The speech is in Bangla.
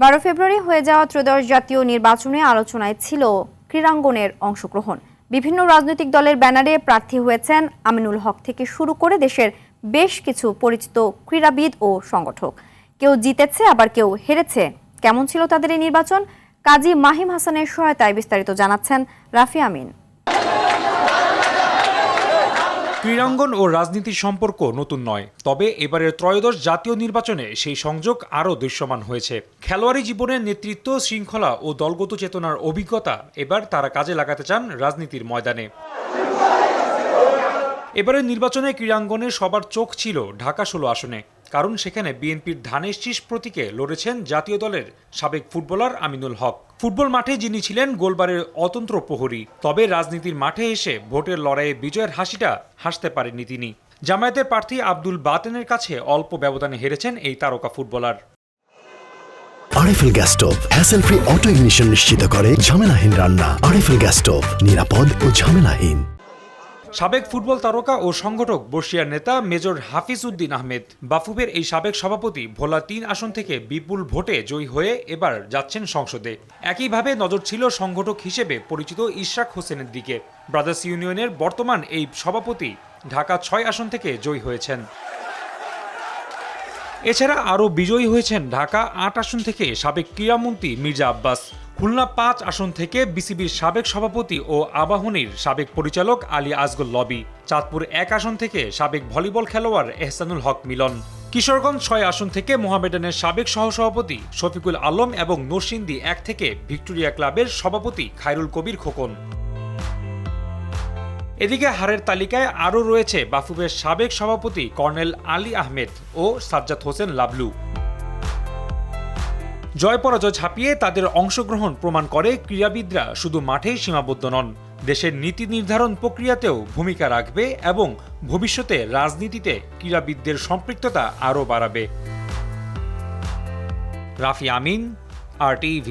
12 ফেব্রুয়ারি হয়ে যাওয়া ত্রয়োদশ জাতীয় নির্বাচনে আলোচনায় ছিল ক্রীড়াঙ্গনের অংশগ্রহণ। বিভিন্ন রাজনৈতিক দলের ব্যানারে প্রার্থী হয়েছেন আমিনুল হক থেকে শুরু করে দেশের বেশ কিছু পরিচিত ক্রীড়াবিদ ও সংগঠক। কেউ জিতেছে, আবার কেউ হেরেছে। কেমন ছিল তাদের এই নির্বাচন? কাজী মাহিম হাসানের সহায়তায় বিস্তারিত জানাচ্ছেন রাফি আমিন। ক্রীড়াঙ্গন ও রাজনীতির সম্পর্ক নতুন নয়, তবে এবারের ত্রয়োদশ জাতীয় নির্বাচনে সেই সংযোগ আরও দৃশ্যমান হয়েছে। খেলোয়াড়ি জীবনের নেতৃত্ব, শৃঙ্খলা ও দলগত চেতনার অভিজ্ঞতা এবার তারা কাজে লাগাতে চান রাজনীতির ময়দানে। এবারের নির্বাচনে ক্রীড়াঙ্গনে সবার চোখ ছিল ঢাকা 16 আসনে, কারণ সেখানে বিএনপির ধানের শীষ প্রতীকে লড়েছেন জাতীয় দলের সাবেক ফুটবলার আমিনুল হক। ফুটবল মাঠে যিনি ছিলেন গোলবারের অতন্ত্র প্রহরী, তবে রাজনীতির মাঠে এসে ভোটের লড়াইয়ে বিজয়ের হাসিটা হাসতে পারেননি তিনি। জামায়াতের প্রার্থী আব্দুল বাতেনের কাছে অল্প ব্যবধানে হেরেছেন এই তারকা footballer. RFL gas stove hassle free auto ignition নিশ্চিত করে ঝামেলাহীন রান্না। আরএফএল গ্যাস স্টোভ, নিরাপদ ও ঝামেলাহীন। সাবেক ফুটবল তারকা ও সংগঠক বর্ষিয়ার নেতা মেজর হাফিজ উদ্দিন আহমেদ বাফুফের এই সাবেক সভাপতি ভোলা 3 আসন থেকে বিপুল ভোটে জয়ী হয়ে এবার যাচ্ছেন সংসদে। একইভাবে নজর ছিল সংগঠক হিসেবে পরিচিত ইশরাক হোসেনের দিকে। ব্রাদার্স ইউনিয়নের বর্তমান এই সভাপতি ঢাকা 6 আসন থেকে জয়ী হয়েছেন। এছাড়া আরও বিজয়ী হয়েছেন ঢাকা 8 আসন থেকে সাবেক ক্রীড়ামন্ত্রী মির্জা আব্বাস, খুলনা 5 আসন থেকে বিসিবির সাবেক সভাপতি ও আবাহনীর সাবেক পরিচালক আলী আসগর লবি, চাঁদপুর 1 আসন থেকে সাবেক ভলিবল খেলোয়াড় এহসানুল হক মিলন, কিশোরগঞ্জ 6 আসন থেকে মোহামেডানের সাবেক সহসভাপতি শফিকুল আলম এবং নরসিংদী 1 থেকে ভিক্টোরিয়া ক্লাবের সভাপতি খায়রুল কবির খোকন। এদিকে হারের তালিকায় আরও রয়েছে বাফুফের সাবেক সভাপতি কর্নেল আলী আহমেদ ও সাজ্জাদ হোসেন লাবলু। জয় পরাজয় ছাপিয়ে তাদের অংশগ্রহণ প্রমাণ করে ক্রীড়াবিদরা শুধু মাঠেই সীমাবদ্ধ নন, দেশের নীতি নির্ধারণ প্রক্রিয়াতেও ভূমিকা রাখবে এবং ভবিষ্যতে রাজনীতিতে ক্রীড়াবিদদের সম্পৃক্ততা আরও বাড়াবে। রাফি আমিন, RTV।